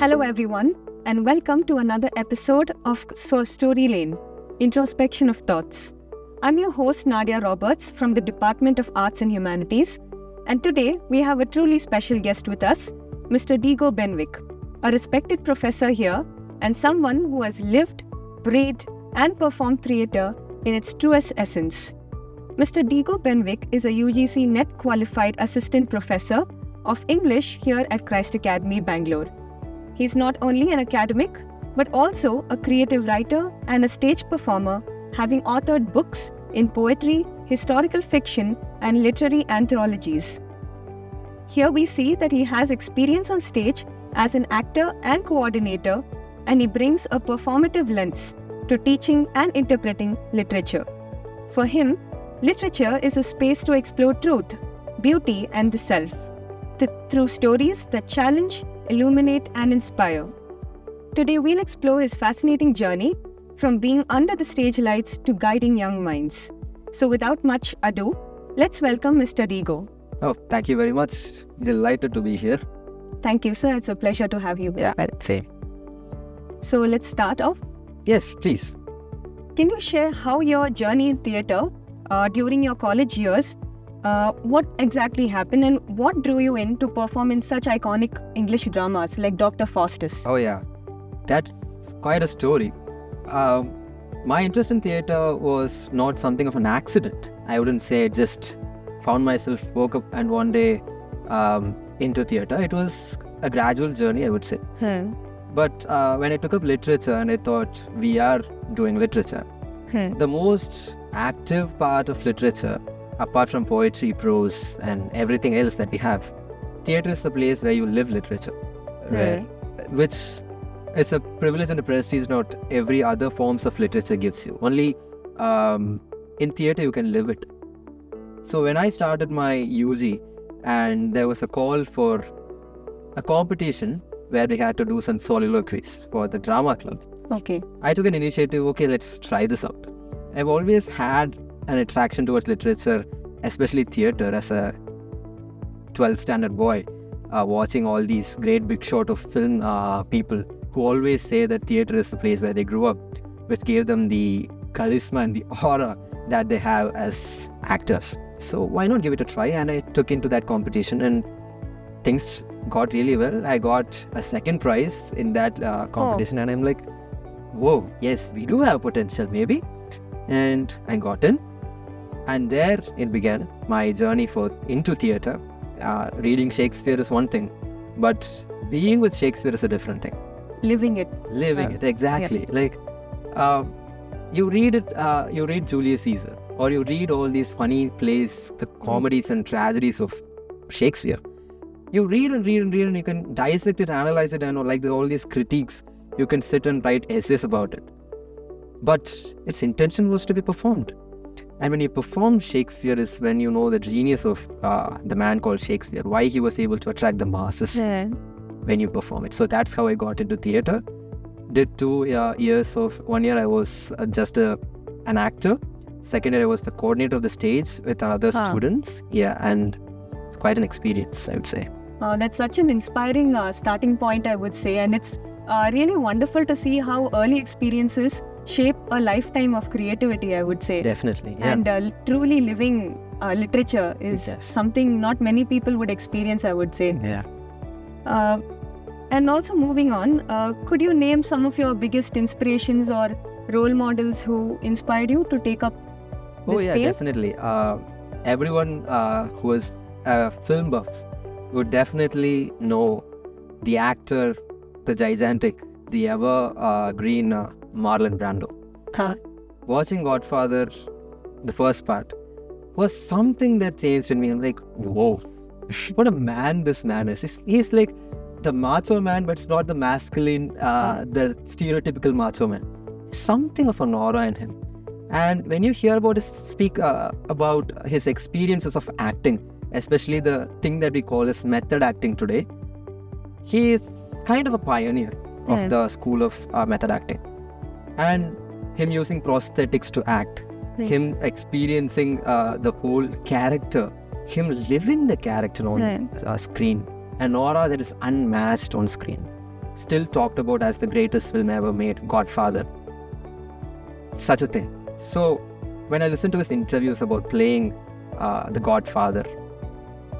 Hello everyone, and welcome to another episode of Story Lane, Introspection of Thoughts. I'm your host Nadia Roberts from the Department of Arts and Humanities, and today we have a truly special guest with us, Mr. Deego Benwick, a respected professor here and someone who has lived, breathed, and performed theatre in its truest essence. Mr. Deego Benwick is a UGC NET qualified assistant professor of English here at Christ Academy, Bangalore. He's not only an academic, but also a creative writer and a stage performer, having authored books in poetry, historical fiction, and literary anthologies. Here we see that he has experience on stage as an actor and coordinator, and he brings a performative lens to teaching and interpreting literature. For him, literature is a space to explore truth, beauty, and the self, through stories that challenge, illuminate, and inspire. Today we'll explore his fascinating journey from being under the stage lights to guiding young minds. So without much ado, let's welcome Mr. Deego. Oh, thank you very much. Delighted to be here. Thank you, sir. It's a pleasure to have you. Same. So let's start off. Yes, please. Can you share how your journey in theatre during your college years, what exactly happened and what drew you in to perform in such iconic English dramas like Dr. Faustus? Oh yeah, that's quite a story. My interest in theatre was not something of an accident. I wouldn't say just found myself, woke up and one day into theatre. It was a gradual journey, I would say. But when I took up literature and I thought we are doing literature, the most active part of literature, apart from poetry, prose, and everything else that we have, theatre is the place where you live literature, which is a privilege and a prestige not every other forms of literature gives you. Only in theatre you can live it. So when I started my UG and there was a call for a competition where we had to do some soliloquies for the drama club, I took an initiative, let's try this out. I've always had an attraction towards literature, especially theatre, as a 12th standard boy, watching all these great big shot of film people who always say that theatre is the place where they grew up, which gave them the charisma and the aura that they have as actors. So why not give it a try? And I took into that competition and things got really well. I got a second prize in that competition and I'm like, whoa, yes, we do have potential maybe. And I got in. And there it began, my journey into theatre. Reading Shakespeare is one thing, but being with Shakespeare is a different thing. Living it, exactly. Yeah. You read Julius Caesar, or you read all these funny plays, the comedies and tragedies of Shakespeare. You read and you can dissect it, analyze it, and all these critiques, you can sit and write essays about it. But its intention was to be performed. And when you perform Shakespeare is when you know the genius of the man called Shakespeare, why he was able to attract the masses when you perform it. So that's how I got into theatre. Did 2 years of 1 year I was just an actor. Second year I was the coordinator of the stage with other students. Yeah, and quite an experience, I would say. That's such an inspiring starting point, I would say. And it's really wonderful to see how early experiences shape a lifetime of creativity, I would say. Definitely, yeah. And truly living literature is something not many people would experience, I would say. Yeah. And also moving on, could you name some of your biggest inspirations or role models who inspired you to take up this field? Definitely. Everyone who is a film buff would definitely know the actor, the gigantic, the evergreen Marlon Brando. Watching Godfather, the first part, was something that changed in me. I'm like, whoa, what a man this man is. He's like the macho man, but it's not the masculine, the stereotypical macho man. Something of an aura in him. And when you hear about about his experiences of acting, especially the thing that we call as method acting today, he is kind of a pioneer of the school of method acting. And him using prosthetics to act, him experiencing the whole character, him living the character on screen, an aura that is unmatched on screen. still talked about as the greatest film ever made, Godfather. Such a thing. So when I listen to his interviews about playing the Godfather,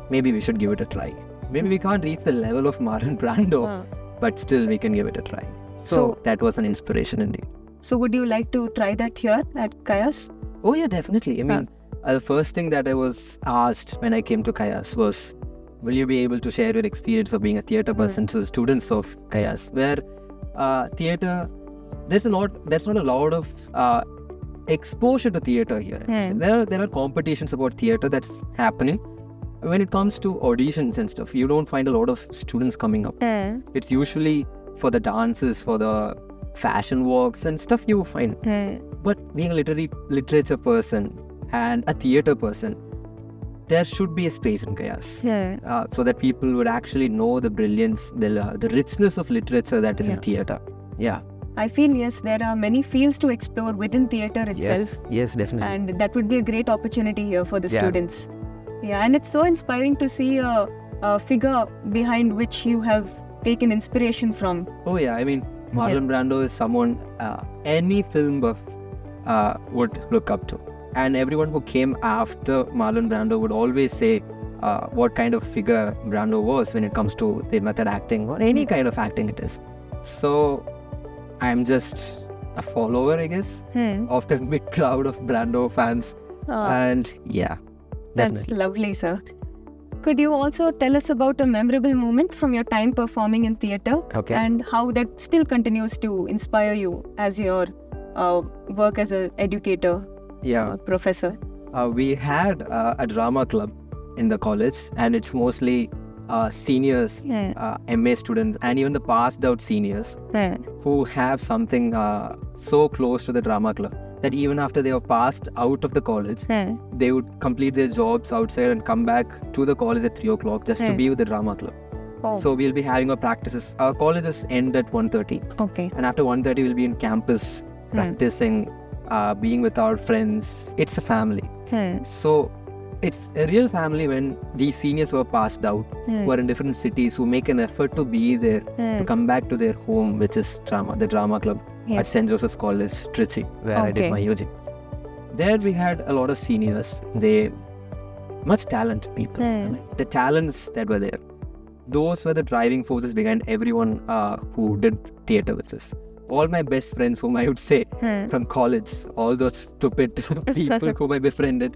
maybe we should give it a try. Maybe we can't reach the level of Marlon Brando, but still we can give it a try. So that was an inspiration indeed. So would you like to try that here at Kayas? Oh yeah, definitely. I mean, the first thing that I was asked when I came to Kayas was, will you be able to share your experience of being a theatre person to the students of Kayas? Where theatre, there's not a lot of exposure to theatre here. So there are competitions about theatre that's happening. When it comes to auditions and stuff, you don't find a lot of students coming up. It's usually for the dances, for the fashion walks and stuff you find. But being a literature person and a theatre person, there should be a space in Kayas so that people would actually know the brilliance, the richness of literature that is in theatre. Yeah. I feel, yes, there are many fields to explore within theatre itself. Yes, definitely. And that would be a great opportunity here for the students. Yeah, and it's so inspiring to see a figure behind which you have taken inspiration from. Oh yeah, I mean, Marlon Brando is someone any film buff would look up to. And everyone who came after Marlon Brando would always say what kind of figure Brando was when it comes to the method acting or any kind of acting it is. So I'm just a follower, I guess, of the big crowd of Brando fans. And yeah, definitely. That's lovely, sir. Could you also tell us about a memorable moment from your time performing in theatre and how that still continues to inspire you as your work as an educator, professor? We had a drama club in the college, and it's mostly seniors, MA students, and even the passed out seniors who have something so close to the drama club that even after they are passed out of the college, they would complete their jobs outside and come back to the college at 3 o'clock just to be with the drama club. So we'll be having our practices. Our colleges end at 1:30. And after 1:30, we'll be in campus practicing, being with our friends. It's a family. So it's a real family when these seniors who are passed out, who are in different cities, who make an effort to be there, to come back to their home, which is the drama club at St. Joseph's College, Trichy, where I did my UG. There we had a lot of seniors. They much talented people. The talents that were there, those were the driving forces behind everyone who did theatre with us. All my best friends, whom I would say from college, all those stupid people whom I befriended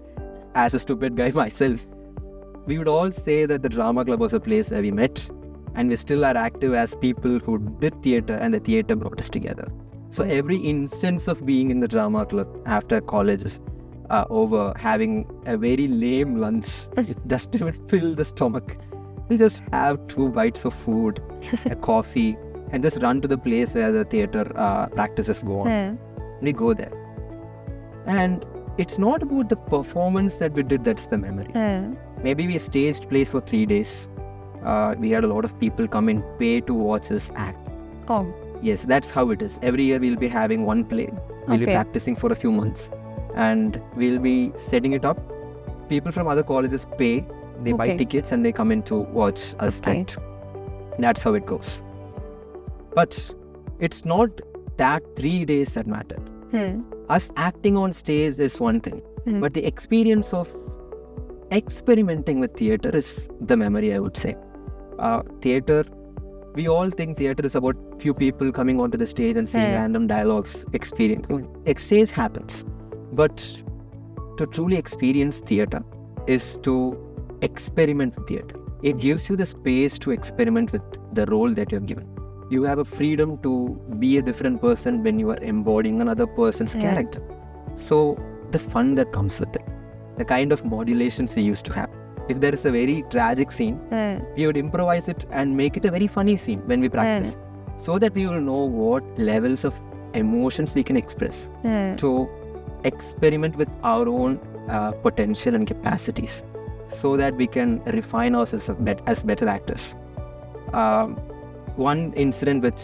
as a stupid guy myself, we would all say that the drama club was a place where we met, and we still are active as people who did theatre, and the theatre brought us together. So every instance of being in the drama club after college is over, having a very lame lunch, it doesn't even fill the stomach. We just have 2 bites of food, a coffee, and just run to the place where the theatre practices go on. We go there. And it's not about the performance that we did that's the memory. Maybe we staged plays for 3 days. We had a lot of people come in, pay to watch us act. Yes, that's how it is. Every year we'll be having one play. We'll be practicing for a few months. And we'll be setting it up. People from other colleges pay. They buy tickets and they come in to watch us act. That's how it goes. But it's not that 3 days that mattered. Us acting on stage is one thing. But the experience of experimenting with theatre is the memory, I would say. Theatre, we all think theatre is about few people coming onto the stage and saying random dialogues, experience. Exchange happens. But to truly experience theatre is to experiment with theatre. It gives you the space to experiment with the role that you have given. You have a freedom to be a different person when you are embodying another person's character. So the fun that comes with it, the kind of modulations we used to have. If there is a very tragic scene, we would improvise it and make it a very funny scene when we practice, so that we will know what levels of emotions we can express to experiment with our own potential and capacities, so that we can refine ourselves as better actors. One incident which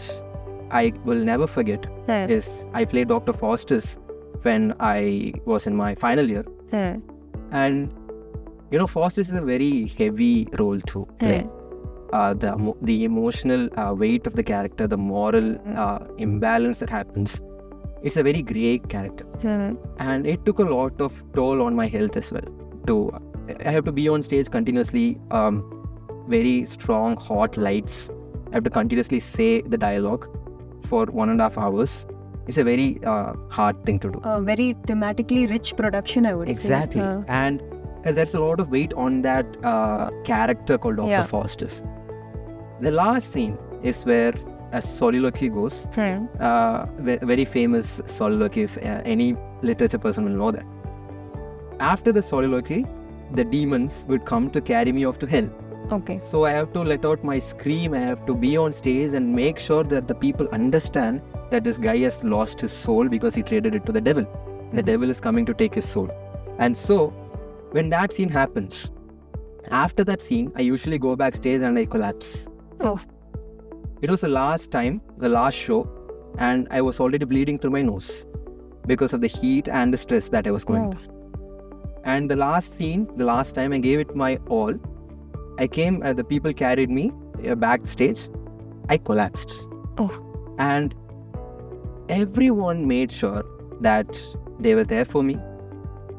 I will never forget is I played Dr. Faustus when I was in my final year. And you know, Faustus is a very heavy role to play. the emotional weight of the character, the moral imbalance that happens. It's a very grey character, and it took a lot of toll on my health as well. I have to be on stage continuously, very strong, hot lights. I have to continuously say the dialogue for 1.5 hours. It's a very hard thing to do. A very thematically rich production, I would Exactly. say. And there's a lot of weight on that character called Dr. Faustus. The last scene is where a soliloquy goes. Very famous soliloquy. If any literature person will know that. After the soliloquy, the demons would come to carry me off to hell. Okay. So I have to let out my scream. I have to be on stage and make sure that the people understand that this guy has lost his soul because he traded it to the devil. The devil is coming to take his soul. And so, when that scene happens, after that scene, I usually go backstage and I collapse. Oh. It was the last time, the last show, and I was already bleeding through my nose because of the heat and the stress that I was going through. And the last scene, the last time I gave it my all, I came, the people carried me backstage. I collapsed. And everyone made sure that they were there for me.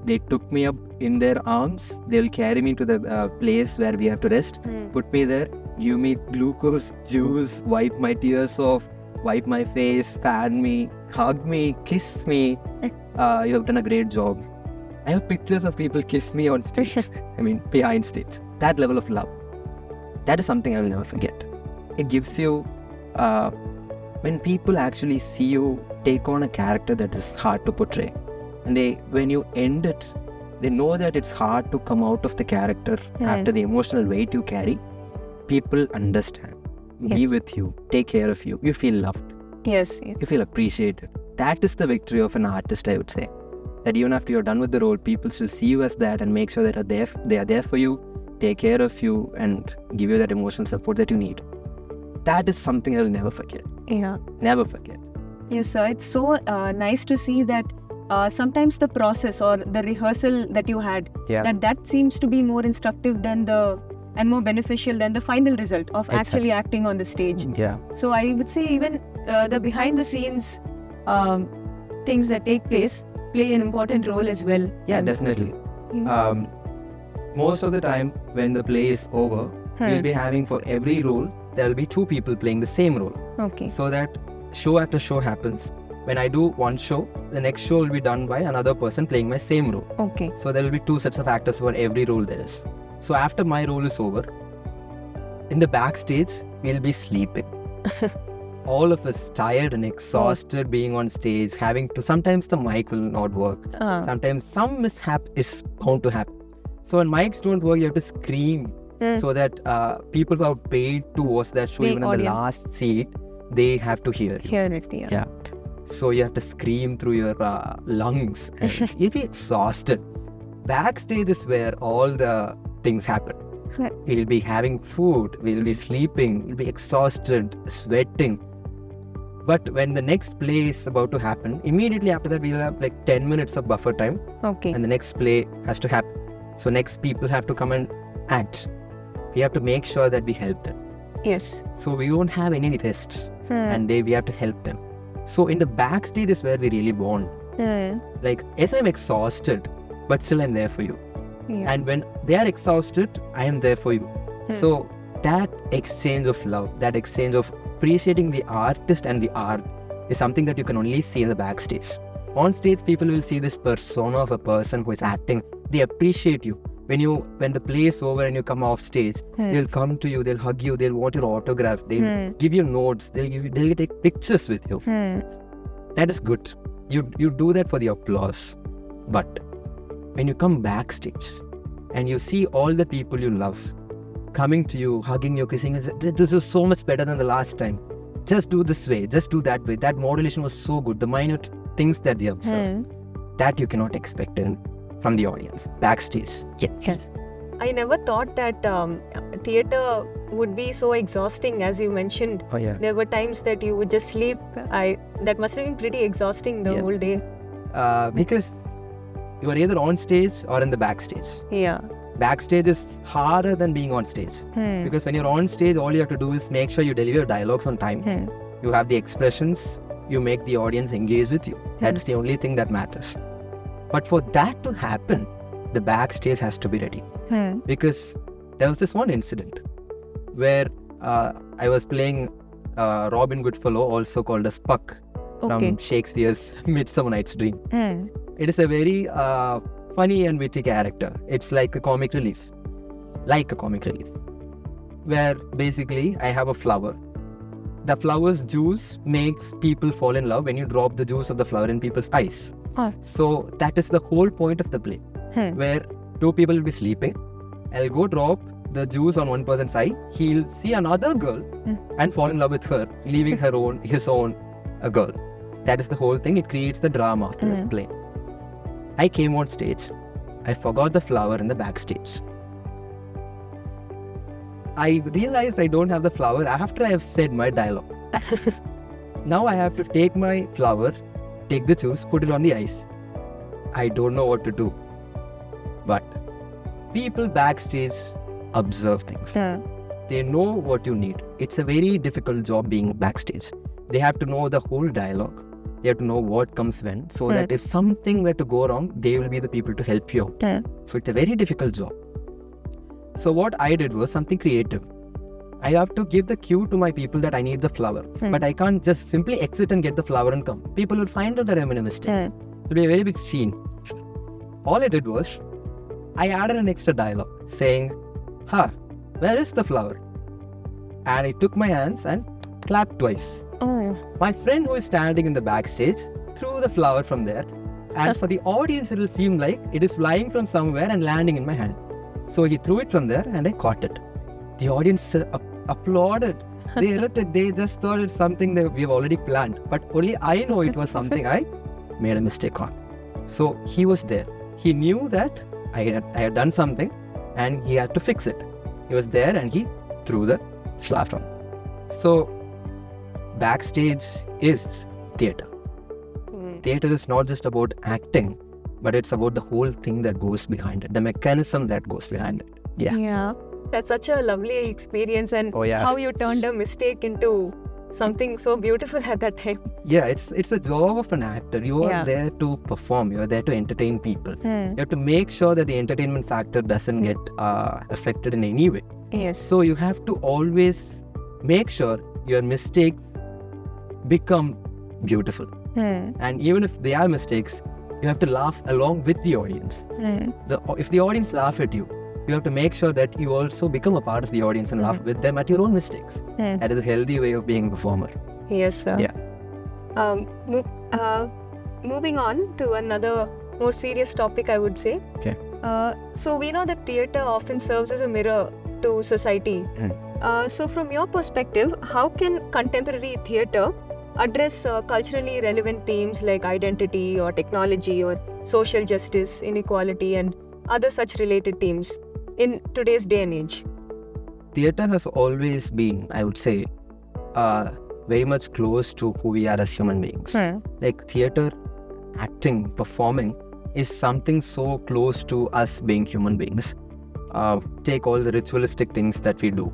They took me up in their arms. They'll carry me to the place where we have to rest, put me there, give me glucose, juice, wipe my tears off, wipe my face, fan me, hug me, kiss me. You have done a great job. I have pictures of people kiss me on stage. I mean, behind stage. That level of love. That is something I will never forget. It gives you, when people actually see you take on a character that is hard to portray, and when you end it, they know that it's hard to come out of the character after the emotional weight you carry. People understand, be with you, take care of you. You feel loved. Yes. You feel appreciated. That is the victory of an artist, I would say. That even after you're done with the role, people still see you as that and make sure that they are there for you, take care of you, and give you that emotional support that you need. That is something I'll never forget. Yeah. Never forget. Yes, sir. It's so nice to see that sometimes the process or the rehearsal that you had, that seems to be more instructive than and more beneficial than the final result of actually acting on the stage. Yeah. So I would say even the behind the scenes things that take place play an important role as well. Yeah, definitely. Most of the time when the play is over, we'll be having, for every role, there will be 2 people playing the same role. Okay. So that show after show happens. When I do one show, the next show will be done by another person playing my same role. Okay. So there will be 2 sets of actors for every role there is. So after my role is over, in the backstage, we'll be sleeping. All of us tired and exhausted being on stage, having to, sometimes the mic will not work. Sometimes some mishap is bound to happen. So when mics don't work, you have to scream so that people who have paid to watch that show, even in the last seat, they have to hear you. Hear it, yeah. So you have to scream through your lungs and you'll be exhausted. Backstage is where all the things happen. We'll be having food, we'll be sleeping, we'll be exhausted, sweating. But when the next play is about to happen, immediately after that we'll have like 10 minutes of buffer time. Okay. And the next play has to happen. So next people have to come and act. We have to make sure that we help them. Yes. So we won't have any rest and we have to help them. So in the backstage is where we really bond. Like, yes, I'm exhausted, but still I'm there for you. Yeah. And when they are exhausted, I am there for you. So that exchange of love, that exchange of appreciating the artist and the art is something that you can only see in the backstage. On stage, people will see this persona of a person who is acting. They appreciate you. When the play is over and you come off stage, they'll come to you, they'll hug you, they'll want your autograph, they'll give you notes, they'll take pictures with you. That is good. You do that for the applause. But when you come backstage and you see all the people you love coming to you, hugging you, kissing you, this is so much better than the last time. Just do this way, just do that way. That modulation was so good. The minute things that they observe, that you cannot expect from the audience. Backstage, yes. I never thought that theatre would be so exhausting, as you mentioned. Oh yeah. There were times that you would just sleep. That must have been pretty exhausting the whole day. Because you are either on stage or in the backstage. Yeah. backstage is harder than being on stage. Because when you're on stage, all you have to do is make sure you deliver your dialogues on time. You have the expressions, you make the audience engage with you. That's the only thing that matters. But for that to happen, the backstage has to be ready. Because there was this one incident where I was playing Robin Goodfellow, also called as Puck, from Shakespeare's Midsummer Night's Dream. It is a very funny and witty character. It's like a comic relief. Where basically I have a flower. The flower's juice makes people fall in love when you drop the juice of the flower in people's eyes. So that is the whole point of the play. Where two people will be sleeping. I'll go drop the juice on one person's eye. He'll see another girl and fall in love with her, leaving his own a girl. That is the whole thing. It creates the drama of the play. I came on stage. I forgot the flower in the backstage. I realized I don't have the flower after I have said my dialogue. Now I have to take my flower, take the juice, put it on the ice. I don't know what to do. But people backstage observe things. They know what you need. It's a very difficult job being backstage. They have to know the whole dialogue. They have to know what comes when, so that if something were to go wrong, they will be the people to help you out. So it's a very difficult job. So what I did was something creative. I have to give the cue to my people that I need the flower. But I can't just simply exit and get the flower and come. People will find out that I'm in a mistake. It will be a very big scene. All I did was, I added an extra dialogue saying, where is the flower? And I took my hands and clapped twice. My friend who is standing in the backstage threw the flower from there, and for the audience it will seem like it is flying from somewhere and landing in my hand. So he threw it from there and I caught it. The audience applauded. They erupted. They just thought it's something that we have already planned. But only I know it was something I made a mistake on. So he was there. He knew that I had done something and he had to fix it. He was there and he threw the flower from. So backstage is theatre. Theatre is not just about acting, but it's about the whole thing that goes behind it, the mechanism that goes behind it. Yeah. That's such a lovely experience, and how you turned a mistake into something so beautiful at that time. Yeah, it's the job of an actor. You are there to perform. You are there to entertain people. You have to make sure that the entertainment factor doesn't get affected in any way. Yes. So you have to always make sure your mistakes become beautiful. And even if they are mistakes, you have to laugh along with the audience. If the audience laugh at you, you have to make sure that you also become a part of the audience and laugh with them at your own mistakes. That is a healthy way of being a performer. Yes, sir. Yeah. Moving on to another more serious topic, I would say. Okay. So we know that theatre often serves as a mirror to society. So from your perspective, how can contemporary theatre address culturally relevant themes like identity or technology or social justice, inequality, and other such related themes in today's day and age? Theatre has always been, I would say, very much close to who we are as human beings. Like theatre, acting, performing is something so close to us being human beings. Take all the ritualistic things that we do.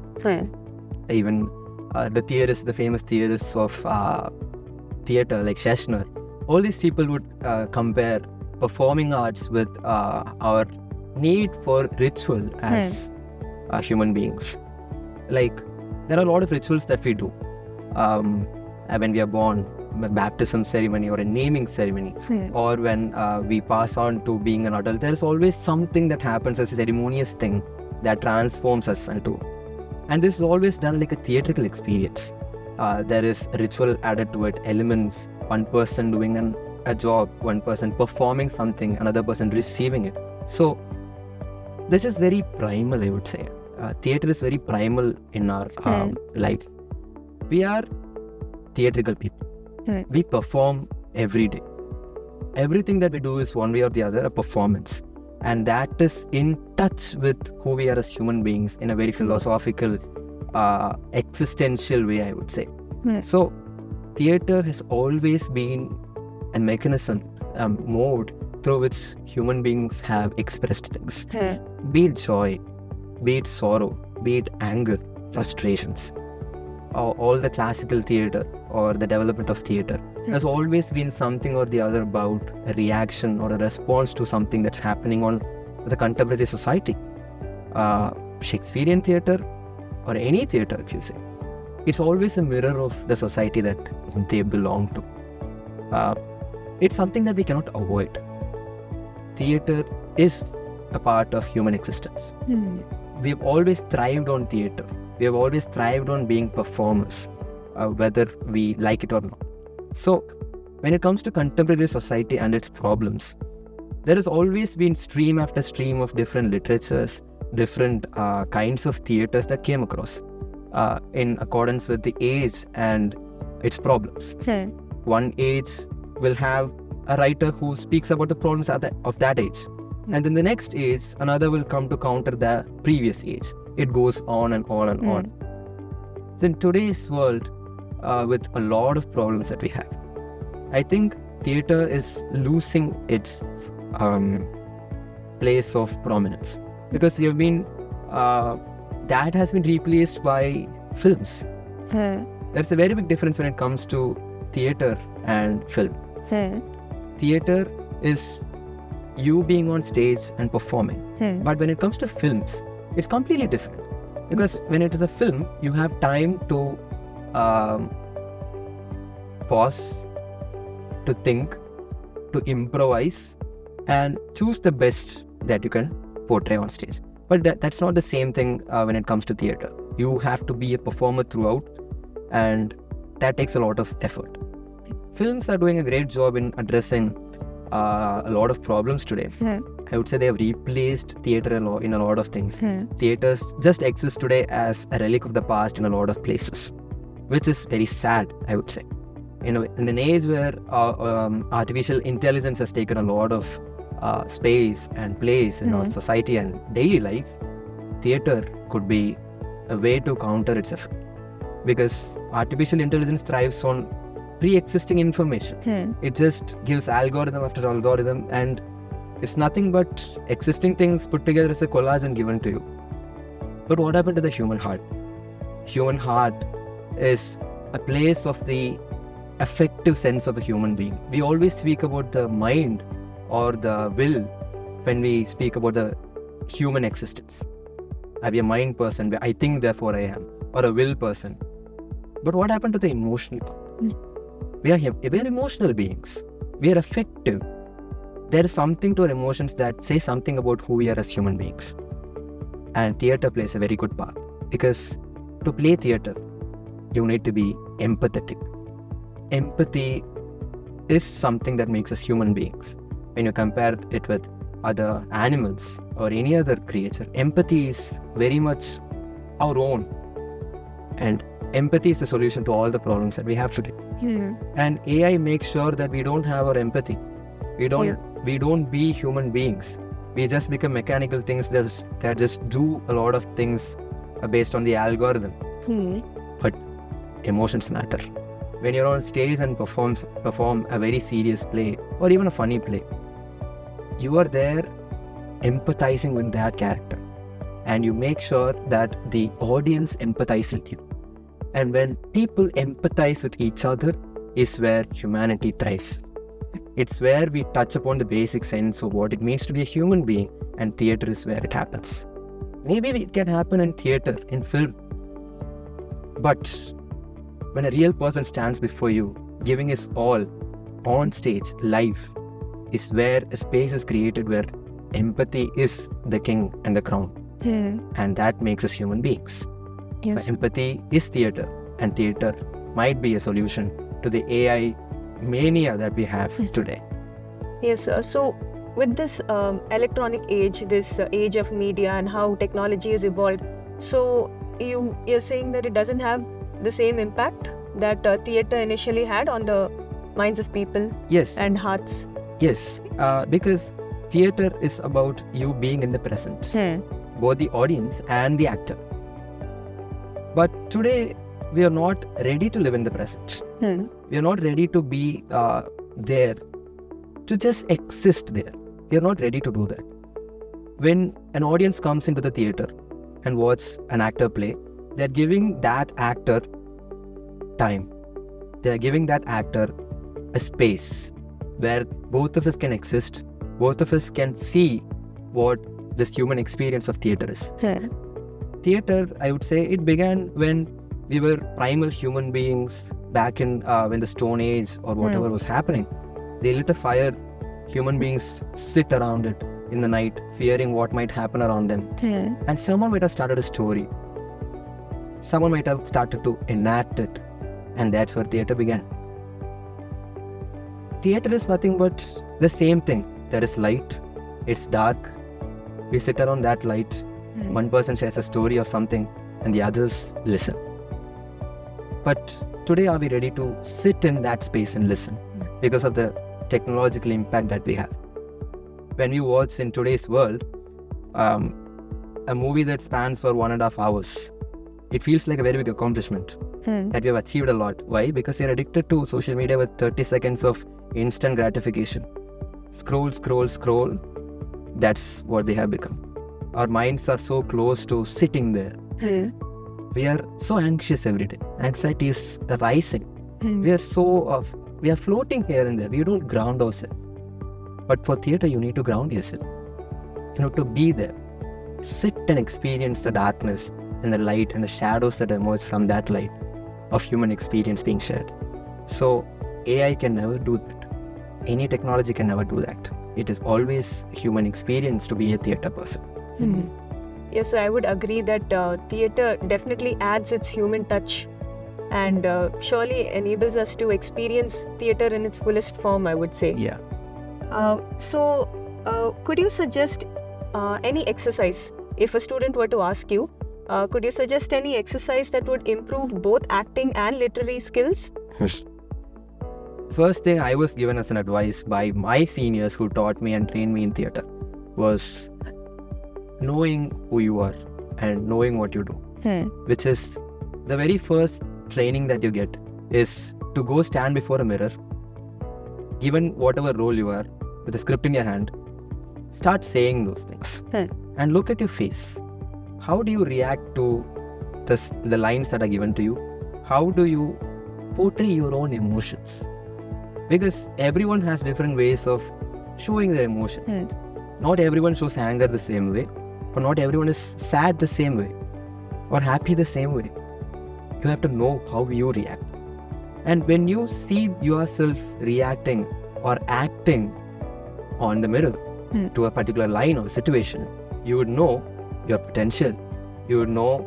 Even the famous theorists of theatre like Sheshner, all these people would compare performing arts with our need for ritual as human beings. Like, there are a lot of rituals that we do when we are born, a baptism ceremony or a naming ceremony, or when we pass on to being an adult. There is always something that happens as a ceremonious thing that transforms us into. And this is always done like a theatrical experience. There is ritual added to it, elements, one person doing a job, one person performing something, another person receiving it. So this is very primal, I would say. Theatre is very primal in our life. We are theatrical people. We perform every day. Everything that we do is one way or the other a performance. And that is in touch with who we are as human beings in a very philosophical, existential way, I would say. So theatre has always been a mechanism, a mode through which human beings have expressed things. Be it joy, be it sorrow, be it anger, frustrations, or all the classical theatre or the development of theatre. There's always been something or the other about a reaction or a response to something that's happening on the contemporary society. Shakespearean theatre or any theatre, if you say, it's always a mirror of the society that they belong to. It's something that we cannot avoid. Theatre is a part of human existence. We've always thrived on theatre. We have always thrived on being performers, whether we like it or not. So, when it comes to contemporary society and its problems, there has always been stream after stream of different literatures, different kinds of theatres that came across in accordance with the age and its problems. One age will have a writer who speaks about the problems of that age. And in the next age, another will come to counter the previous age. It goes on and on and on. So in today's world, with a lot of problems that we have, I think theatre is losing its place of prominence. Because we have been, that has been replaced by films. There's a very big difference when it comes to theatre and film. Theatre is you being on stage and performing. But when it comes to films, it's completely different. Because when it is a film, you have time to pause, to think, to improvise, and choose the best that you can portray on stage. But that's not the same thing when it comes to theatre. You have to be a performer throughout, and that takes a lot of effort. Films are doing a great job in addressing a lot of problems today. I would say they have replaced theatre in a lot of things. Theatres just exist today as a relic of the past in a lot of places, which is very sad, I would say. In an age where artificial intelligence has taken a lot of space and place in our society and daily life, theatre could be a way to counter its effect. Because artificial intelligence thrives on pre-existing information. It just gives algorithm after algorithm, and it's nothing but existing things put together as a collage and given to you. But what happened to the human heart? Human heart is a place of the affective sense of a human being. We always speak about the mind or the will when we speak about the human existence. I be a mind person, I think therefore I am, or a will person. But what happened to the emotional part? We are emotional beings. We are affective. There is something to our emotions that say something about who we are as human beings. And theatre plays a very good part. Because to play theatre, you need to be empathetic. Empathy is something that makes us human beings. When you compare it with other animals or any other creature, empathy is very much our own. And empathy is the solution to all the problems that we have today. And AI makes sure that we don't have our empathy. We don't be human beings. We just become mechanical things that just do a lot of things based on the algorithm. But emotions matter. When you're on stage and perform a very serious play or even a funny play, you are there empathizing with that character, and you make sure that the audience empathizes with you. And when people empathize with each other is where humanity thrives. It's where we touch upon the basic sense of what it means to be a human being, and theatre is where it happens. Maybe it can happen in theatre, in film. But when a real person stands before you, giving his all on stage, live, is where a space is created where empathy is the king and the crown. And that makes us human beings. Yes. But empathy is theatre, and theatre might be a solution to the AI mania that we have today. Yes, so with this electronic age, this age of media and how technology has evolved, so you're saying that it doesn't have the same impact that theatre initially had on the minds of people Yes. and hearts? Yes, because theatre is about you being in the present, both the audience and the actor. But today, we are not ready to live in the present. We are not ready to be there to just exist there. You're not ready to do that. When an audience comes into the theater and watch an actor play, they're giving that actor time. They're giving that actor a space where both of us can exist, both of us can see what this human experience of theater is. Theater, I would say, it began when we were primal human beings back in when the Stone Age or whatever was happening. They lit a fire, human beings sit around it in the night, fearing what might happen around them. And someone might have started a story. Someone might have started to enact it. And that's where theater began. Theater is nothing but the same thing. There is light, it's dark. We sit around that light. One person shares a story of something and the others listen. But today, are we ready to sit in that space and listen because of the technological impact that we have? When we watch in today's world, a movie that spans for 1.5 hours, it feels like a very big accomplishment that we have achieved a lot. Why? Because we are addicted to social media with 30 seconds of instant gratification. Scroll, scroll, scroll. That's what we have become. Our minds are so close to sitting there. We are so anxious every day. Anxiety is rising. We are floating here and there. We don't ground ourselves. But for theater, you need to ground yourself. You know, to be there. Sit and experience the darkness and the light and the shadows that emerge from that light of human experience being shared. So AI can never do that. Any technology can never do that. It is always human experience to be a theater person. Yes, so I would agree that theater definitely adds its human touch and surely enables us to experience theater in its fullest form, I would say. Yeah. So could you suggest any exercise? If a student were to ask you, could you suggest any exercise that would improve both acting and literary skills? First thing I was given as an advice by my seniors who taught me and trained me in theater was knowing who you are and knowing what you do. Which is the very first training that you get is to go stand before a mirror, given whatever role you are, with a script in your hand, start saying those things and look at your face. How do you react to the lines that are given to you? How do you portray your own emotions? Because everyone has different ways of showing their emotions. Not everyone shows anger the same way, or not everyone is sad the same way, or happy the same way. You have to know how you react. And when you see yourself reacting or acting on the mirror to a particular line or situation, you would know your potential. You would know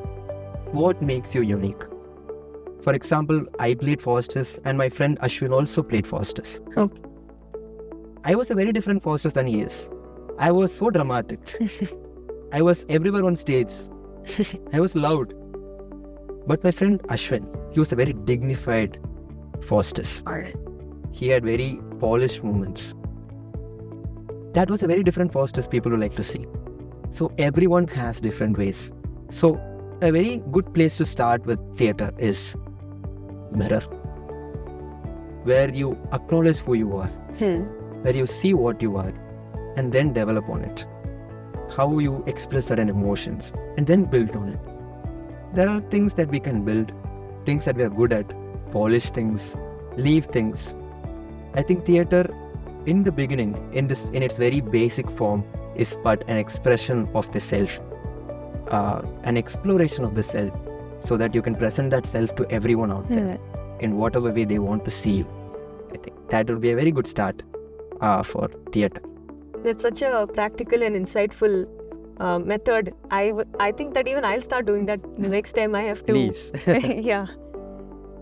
what makes you unique. For example, I played Faustus and my friend Ashwin also played Faustus. Okay. I was a very different Faustus than he is. I was so dramatic. I was everywhere on stage. I was loud. But my friend Ashwin, he was a very dignified Faustus. He had very polished movements. That was a very different Faustus people would like to see. So everyone has different ways. So a very good place to start with theatre is mirror, where you acknowledge who you are, where you see what you are, and then develop on it. How you express certain emotions, and then build on it. There are things that we can build, things that we are good at, polish things, leave things. I think theatre, in the beginning, in its very basic form, is but an expression of the self, an exploration of the self, so that you can present that self to everyone out there in whatever way they want to see you. I think that would be a very good start for theatre. That's such a practical and insightful method. I think that even I'll start doing that the next time I have to. Please. Yeah.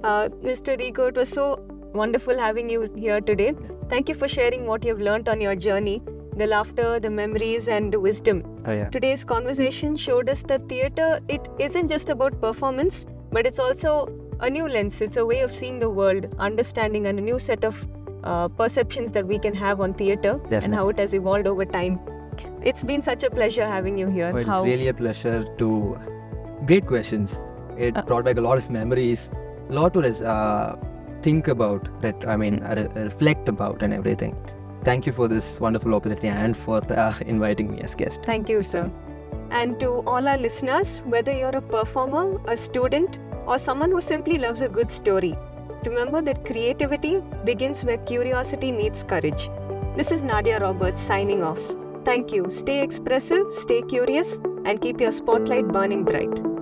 Mr. Deego, it was so wonderful having you here today. Thank you for sharing what you've learned on your journey, the laughter, the memories, and the wisdom. Oh, yeah. Today's conversation showed us that theatre, it isn't just about performance, but it's also a new lens. It's a way of seeing the world, understanding, and a new set of perceptions that we can have on theatre. Definitely. And how it has evolved over time. It's been such a pleasure having you here. Oh, it's really a pleasure to... Great questions. It brought back a lot of memories, a lot to think about, reflect about and everything. thank you for this wonderful opportunity and for inviting me as guest. Thank you, sir. And to all our listeners, whether you're a performer, a student, or someone who simply loves a good story, remember that creativity begins where curiosity meets courage. This is Nadia Roberts signing off. Thank you. Stay expressive, stay curious, and keep your spotlight burning bright.